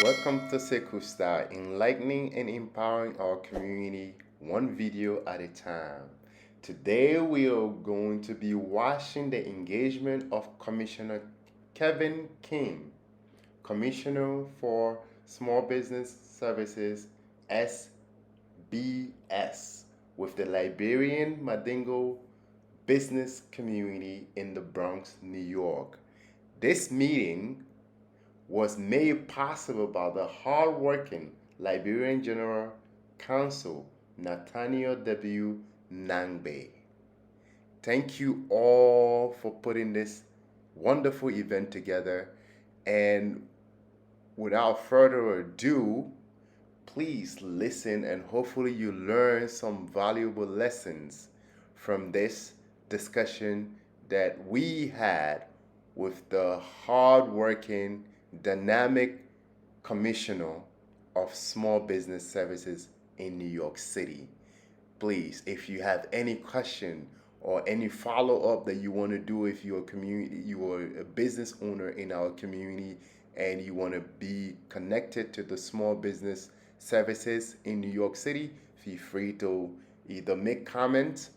Welcome to Sekou Style, enlightening and empowering our community one video at a time. Today we are going to be watching the engagement of Commissioner Kevin King, Commissioner for Small Business Services (SBS), with the Liberian Mandingo Business community in the Bronx, New York. This meeting was made possible by the hardworking Liberian General Counsel Nathaniel W. Nangbe. Thank you all for putting this wonderful event together. And without further ado, please listen and hopefully you learn some valuable lessons from this discussion that we had with the hardworking, dynamic commissioner of small business services in New York City. Please, if you have any question or any follow-up that you want to do, if you're a business owner in our community and you want to be connected to the small business services in New York City, feel free to either make comments,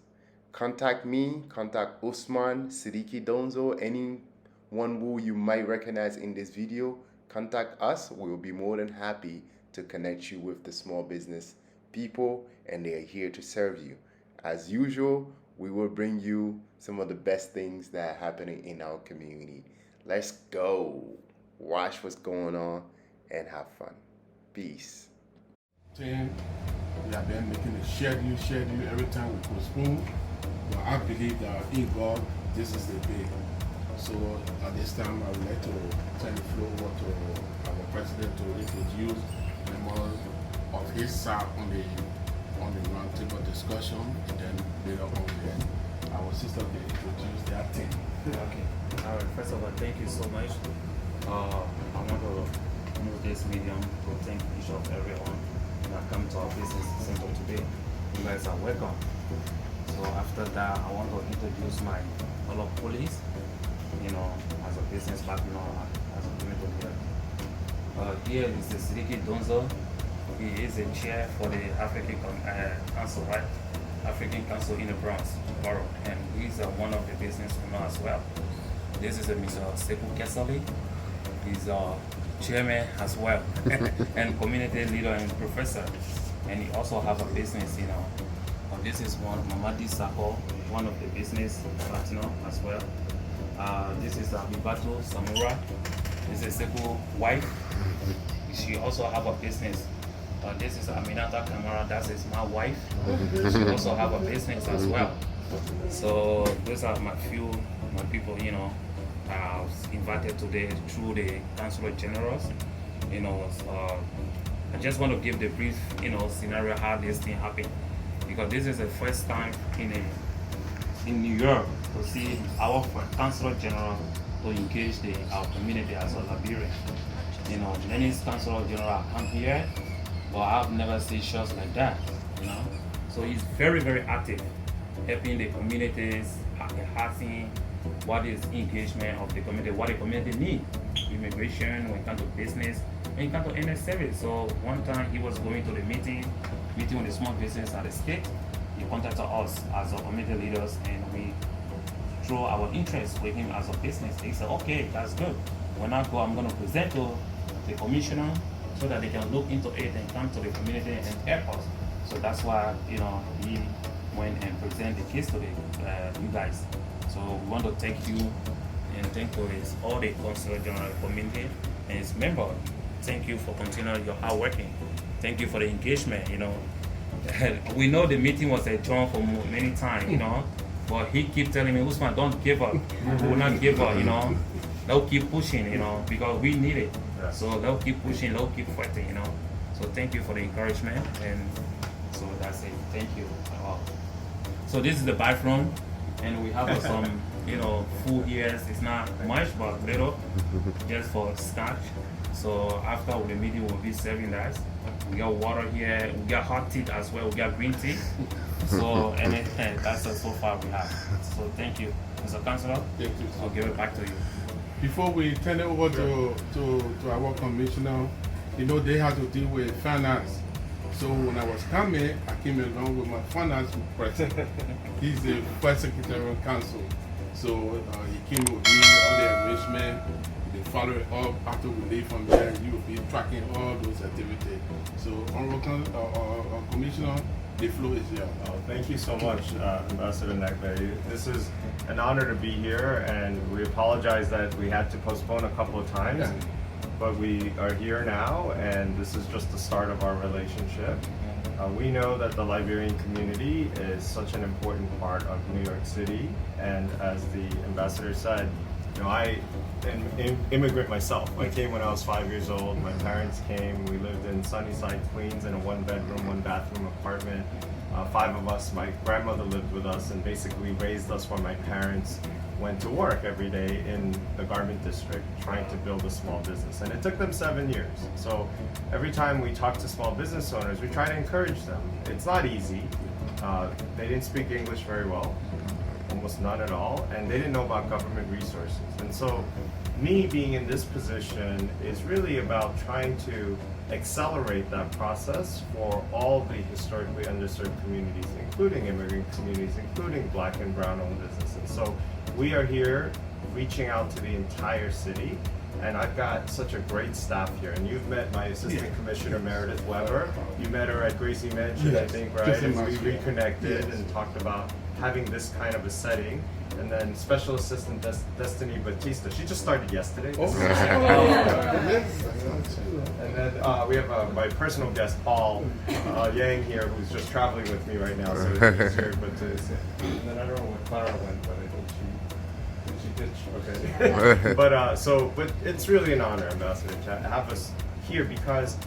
contact me, contact Usman, Siddiqui Donzo, anyone who you might recognize in this video. Contact us. We'll be more than happy to connect you with the small business people, and they are here to serve you. As usual, we will bring you some of the best things that are happening in our community. Let's go. Watch what's going on and have fun. Peace. We have been making a schedule every time we postpone. But I believe that in God, this is the day. So at this time, I would like to turn the floor over to our president to introduce members of his side on the roundtable discussion, and then later on, our sister will introduce their team. Okay. All right. First of all, thank you so much. I want to use this medium to thank each of everyone that come to our business center today. You guys are welcome. So after that, I want to introduce my fellow colleagues, as a business partner, as a community leader. Here is the Siddiqui Donzo. He is the chair for the African Council, right? African Council in the Bronx, Borough, and he's one of the business owners as well. This is Mr. Sekou Kesali. He's a chairman as well, and community leader and professor. And he also have a business, This is one, Mamadi Sako, one of the business partner as well. This is Abibato Samura. This is Sekou wife. She also have a business. This is Aminata Kamara. That is my wife. She also have a business as well. So those are my people. I was invited today through the Councilor Generals. I just want to give the brief, scenario how this thing happened, because this is the first time in New York to see our Councilor General to engage our community as a Liberian. Many Councilor General come here, but I've never seen shows like that. So he's very, very active, helping the communities, asking what is engagement of the community, what the community need, immigration, when it comes to business, when it comes to any service. So one time he was going to the meeting with the small business at the state. He contacted us as a community leaders, and we throw our interest with him as a business. He said, okay, that's good. When I go, I'm going to present to the commissioner so that they can look into it and come to the community and help us. So that's why, he went and present the case to you guys. So we want to thank you and thank you all the Councilor General community and its members. Thank you for continuing your hard working. Thank you for the engagement, We know the meeting was adjourned for many times, but he keep telling me, Usman, don't give up. We will not give up, They'll keep pushing, because we need it. So they'll keep pushing, they'll keep fighting, So thank you for the encouragement, and so that's it. Thank you. So this is the bathroom, and we have some, food here. It's not much, but little, just for snack. So after the meeting, we'll be serving that. We got water here. We got hot tea as well. We got green tea. So and that's so far we have. So thank you, Mr. Councilor. Thank you. I'll give it back to you. Before we turn it over to our commissioner, you know, they had to deal with finance. So when I was coming, I came along with my finance president. He's the first secretary of council. So he came with me, all the arrangement, they follow it up after we leave from there. You will be tracking all those activities. So, Honorable Commissioner, the floor is yours. Thank you so much, Ambassador Nakbe. This is an honor to be here, and we apologize that we had to postpone a couple of times, but we are here now, and this is just the start of our relationship. We know that the Liberian community is such an important part of New York City, and as the ambassador said, you know, I am an immigrant myself. I came when I was 5 years old. My parents came. We lived in Sunnyside, Queens, in a one-bedroom, one-bathroom apartment. 5 of us. My grandmother lived with us and basically raised us while my parents went to work every day in the garment district trying to build a small business. And it took them 7 years. So every time we talk to small business owners, we try to encourage them. It's not easy. They didn't speak English very well, almost none at all, and they didn't know about government resources. And so me being in this position is really about trying to accelerate that process for all the historically underserved communities, including immigrant communities, including Black and brown owned businesses. So we are here reaching out to the entire city, and I've got such a great staff here. And you've met my Assistant Commissioner Meredith Weber. You met her at Gracie Mansion, I think, right? Just in And we March, reconnected and talked about having this kind of a setting. And then Special Assistant Destiny Batista, she just started yesterday. And then we have my personal guest, Paul Yang here, who's just traveling with me right now. So he's here, but and then I don't know where Clara went, but I think she did. Okay. But it's really an honor, Ambassador, to have us here because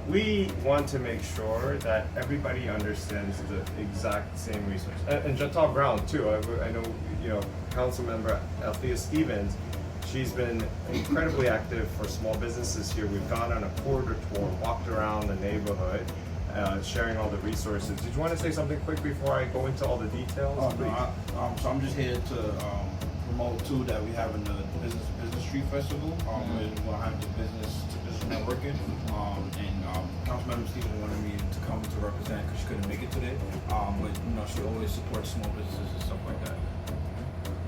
we want to make sure that everybody understands the exact same resource. And Chantal Brown too. I know, you know, Council Member Althea Stevens. She's been incredibly active for small businesses here. We've gone on a corridor tour, walked around the neighborhood, sharing all the resources. Did you want to say something quick before I go into all the details? Oh, no, so I'm just here to promote too that we having the business street festival. We're gonna have the business networking. And Councilmember Stephen wanted me to come to represent because she couldn't make it today. But you know, she always supports small businesses and stuff like that.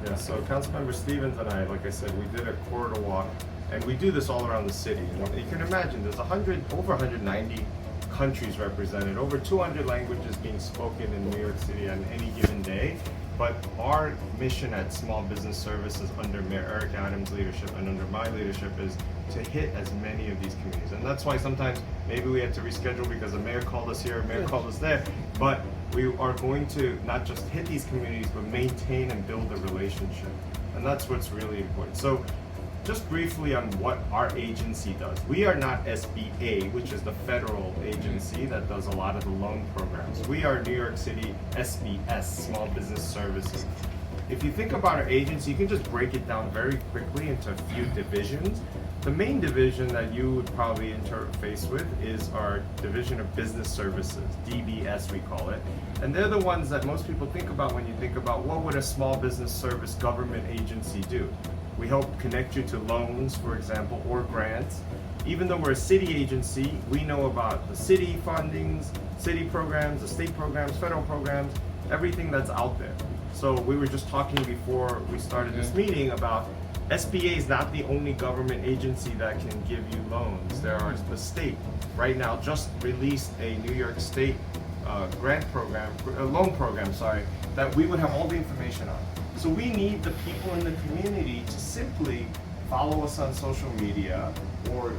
Yeah, so Councilmember Stevens and I, like I said, we did a corridor walk, and we do this all around the city. You can imagine there's over 190 countries represented, over 200 languages being spoken in New York City on any given day. But our mission at Small Business Services under Mayor Eric Adams' leadership and under my leadership is to hit as many of these communities. And that's why sometimes maybe we had to reschedule because the mayor called us here, mayor called us there. But we are going to not just hit these communities, but maintain and build a relationship. And that's what's really important. So just briefly on what our agency does. We are not SBA, which is the federal agency that does a lot of the loan programs. We are New York City SBS, Small Business Services. If you think about our agency, you can just break it down very quickly into a few divisions. The main division that you would probably interface with is our Division of Business Services, DBS we call it. And they're the ones that most people think about when you think about what would a small business service government agency do. We help connect you to loans, for example, or grants. Even though we're a city agency, we know about the city fundings, city programs, the state programs, federal programs, everything that's out there. So we were just talking before we started this meeting about SBA is not the only government agency that can give you loans. There are the state right now just released a New York State loan program, that we would have all the information on. So we need the people in the community to simply follow us on social media or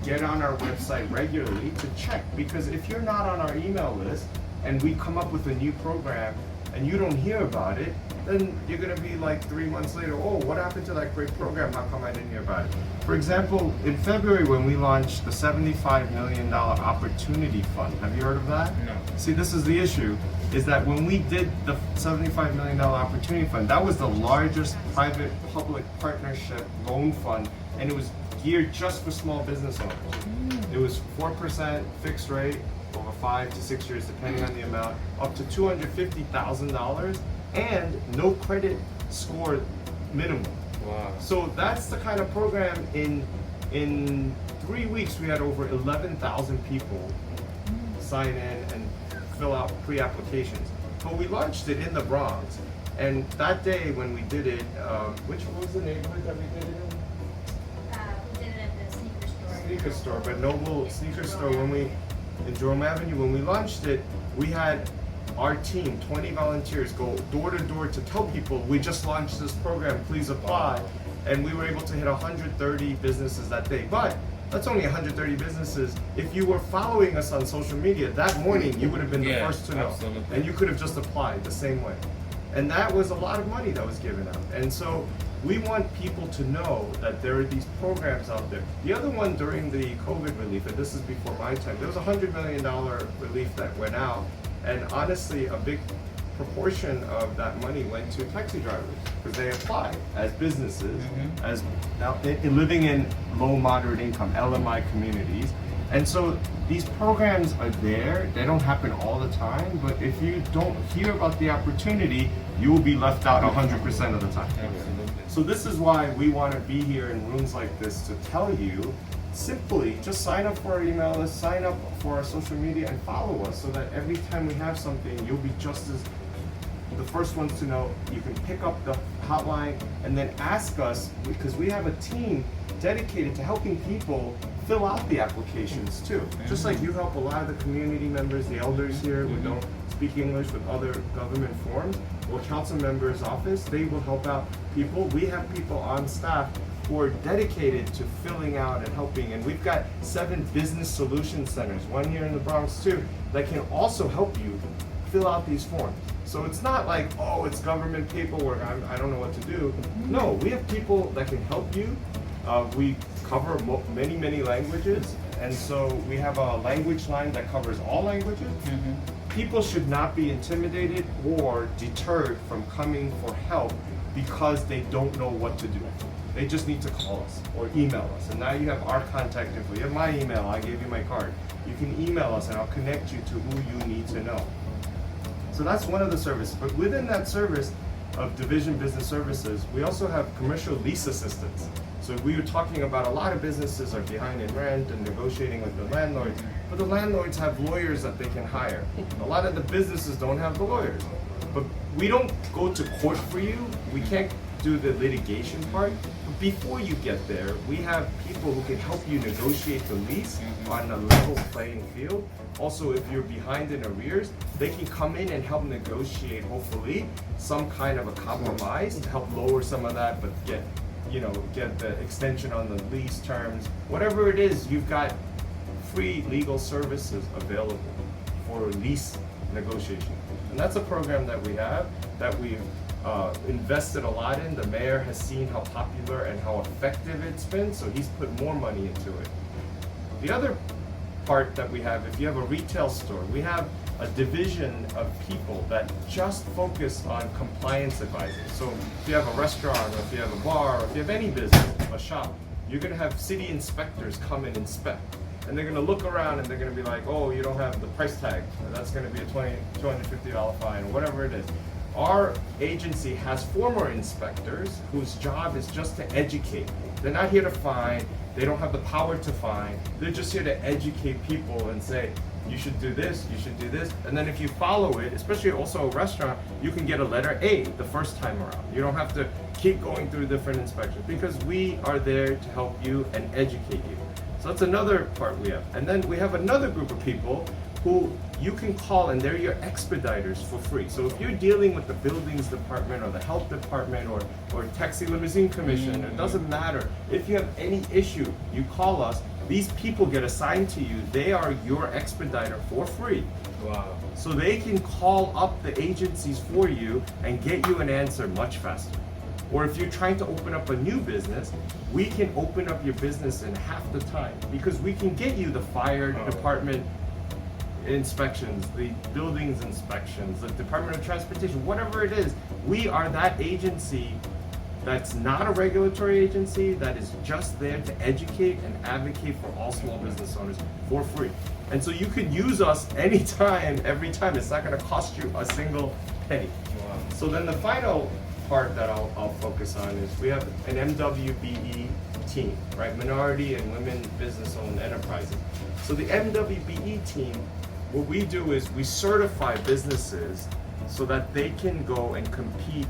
get on our website regularly to check. Because if you're not on our email list and we come up with a new program and you don't hear about it, then you're going to be like 3 months later, oh, what happened to that great program? How come I didn't hear about it? For example, in February when we launched the $75 million Opportunity Fund, have you heard of that? No. See, this is the issue, is that when we did the $75 million Opportunity Fund, that was the largest private-public partnership loan fund, and it was geared just for small business owners. It was 4% fixed rate over 5 to 6 years, depending on the amount, up to $250,000, and no credit score minimum. Wow. So that's the kind of program in 3 weeks, we had over 11,000 people sign in and fill out pre-applications. But we launched it in the Bronx, and that day when we did it, which was the neighborhood that we did it in? We did it at the sneaker store. Sneaker store, but Noble Sneaker Store, in Jerome Avenue, when we launched it, we had our team, 20 volunteers, go door to door to tell people, we just launched this program, please apply. And we were able to hit 130 businesses that day. But that's only 130 businesses. If you were following us on social media that morning, you would have been the first to know. Absolutely. And you could have just applied the same way. And that was a lot of money that was given out. And so we want people to know that there are these programs out there. The other one during the COVID relief, and this is before my time, there was a $100 million relief that went out. And honestly, a big proportion of that money went to taxi drivers because they applied as businesses, as living in low moderate income LMI communities. And so these programs are there. They don't happen all the time, but if you don't hear about the opportunity, you will be left out 100% of the time. Absolutely. So this is why we want to be here in rooms like this to tell you, simply just sign up for our email list, sign up for our social media, and follow us so that every time we have something, you'll be just as the first ones to know. You can pick up the hotline and then ask us, because we have a team dedicated to helping people fill out the applications too. Just like you help a lot of the community members, the elders here who don't speak English with other government forms, or council members' office, they will help out people. We have people on staff who are dedicated to filling out and helping, and we've got 7 business solution centers, one here in the Bronx too, that can also help you fill out these forms. So it's not like, oh, it's government paperwork, I don't know what to do. No, we have people that can help you. We cover many languages, and so we have a language line that covers all languages. People should not be intimidated or deterred from coming for help because they don't know what to do. They just need to call us or email us. And now you have our contact info. You have my email, I gave you my card. You can email us and I'll connect you to who you need to know. So that's one of the services. But within that service of Division Business Services, we also have commercial lease assistance. So we were talking about a lot of businesses are behind in rent and negotiating with the landlords, but the landlords have lawyers that they can hire. A lot of the businesses don't have the lawyers. But we don't go to court for you. We can't do the litigation part. But before you get there, we have people who can help you negotiate the lease on a level playing field. Also, if you're behind in arrears, they can come in and help negotiate, hopefully, some kind of a compromise to help lower some of that, but get the extension on the lease terms. Whatever it is, you've got free legal services available for lease negotiation. And that's a program that we have, that we've invested a lot in. The mayor has seen how popular and how effective it's been, so he's put more money into it. The other part that we have, if you have a retail store, we have a division of people that just focus on compliance advising. So if you have a restaurant, or if you have a bar, or if you have any business, a shop, you're gonna have city inspectors come and inspect. And they're gonna look around and they're gonna be like, oh, you don't have the price tag. That's gonna be a $250 fine, or whatever it is. Our agency has former inspectors whose job is just to educate. They're not here to fine, they don't have the power to fine. They're just here to educate people and say, you should do this, you should do this. And then if you follow it, especially also a restaurant, you can get a letter A the first time around. You don't have to keep going through different inspections because we are there to help you and educate you. So that's another part we have. And then we have another group of people who you can call and they're your expediters for free. So if you're dealing with the buildings department or the health department or taxi limousine commission, it doesn't matter. If you have any issue, you call us. These people get assigned to you. They are your expediter for free. Wow. So they can call up the agencies for you and get you an answer much faster. Or if you're trying to open up a new business, we can open up your business in half the time because we can get you the fire department inspections, the buildings inspections, the Department of Transportation, whatever it is. We are that agency that's not a regulatory agency, that is just there to educate and advocate for all small business owners for free. And so you can use us anytime, every time. It's not going to cost you a single penny. Wow. So then the final part that I'll focus on is we have an MWBE team, right? Minority and women business-owned enterprises. So the MWBE team, what we do is we certify businesses so that they can go and compete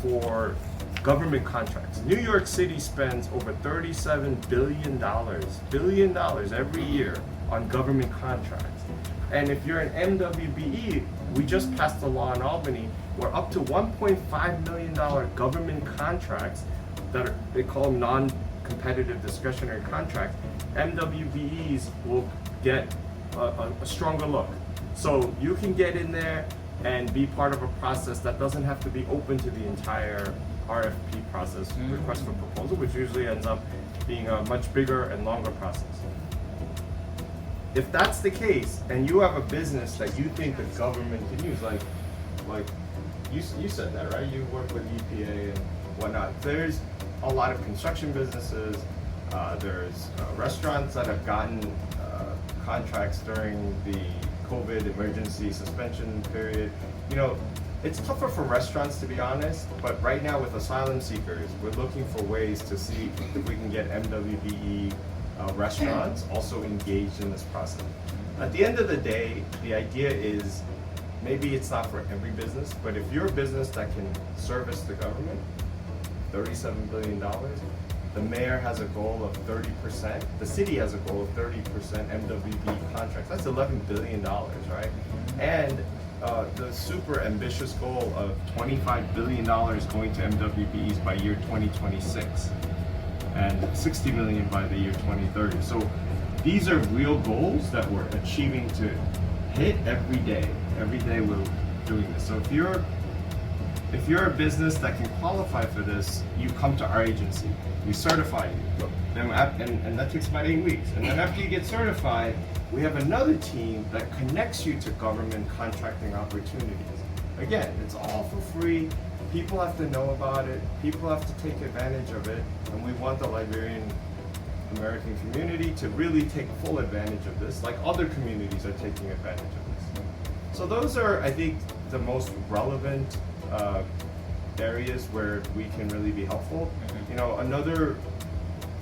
for government contracts. New York City spends over $37 billion every year on government contracts. And if you're an MWBE, we just passed a law in Albany where up to $1.5 million government contracts that are, they call them non-competitive discretionary contracts, MWBEs will get a stronger look. So you can get in there and be part of a process that doesn't have to be open to the entire RFP process, request for proposal, which usually ends up being a much bigger and longer process. If that's the case, and you have a business that you think the government can use, like you said that, right? You work with EPA and whatnot. There's a lot of construction businesses. There's restaurants that have gotten contracts during the COVID emergency suspension period. You know, it's tougher for restaurants, to be honest, but right now with asylum seekers, we're looking for ways to see if we can get MWBE restaurants also engaged in this process. At the end of the day, the idea is maybe it's not for every business, but if you're a business that can service the government, $37 billion, the mayor has a goal of 30%, the city has a goal of 30% MWBE contracts. That's $11 billion, right? And the super ambitious goal of $25 billion going to MWBEs by year 2026 and $60 million by the year 2030. So these are real goals that we're achieving to hit every day. Every day we're doing this. So if you're a business that can qualify for this, you come to our agency. We certify you. And that takes about 8 weeks. And then after you get certified, we have another team that connects you to government contracting opportunities. Again, it's all for free. People have to know about it. People have to take advantage of it. And we want the Liberian American community to really take full advantage of this, like other communities are taking advantage of this. So those are, I think, the most relevant areas where we can really be helpful. You know, another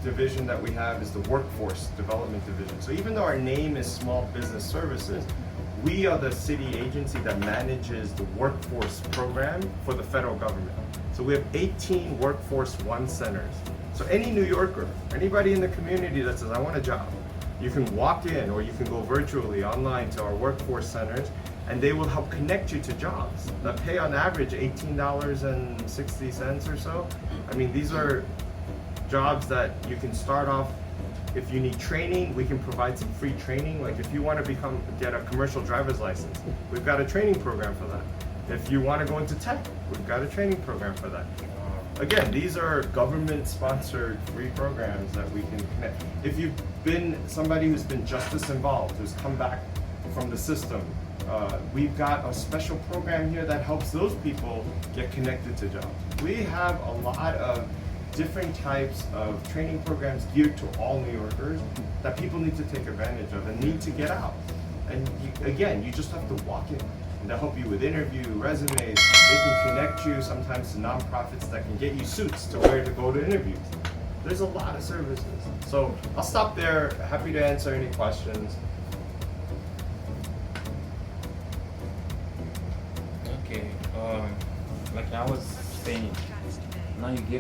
division that we have is the Workforce Development Division. So even though our name is Small Business Services, we are the city agency that manages the workforce program for the federal government. So we have 18 Workforce One centers. So any New Yorker, anybody in the community that says, I want a job, you can walk in or you can go virtually online to our workforce centers and they will help connect you to jobs that pay on average $18.60 or so. I mean, these are jobs that you can start off. If you need training, we can provide some free training. Like if you want to get a commercial driver's license, we've got a training program for that. If you want to go into tech, we've got a training program for that. Again, these are government-sponsored free programs that we can connect. If you've been somebody who's been justice involved, who's come back from the system, we've got a special program here that helps those people get connected to jobs. We have a lot of different types of training programs geared to all New Yorkers that people need to take advantage of and need to get out. And you just have to walk in. And they'll help you with interview, resumes. They can connect you sometimes to nonprofits that can get you suits to wear to go to interviews. There's a lot of services. So I'll stop there. Happy to answer any questions. Okay, like I was saying, now you give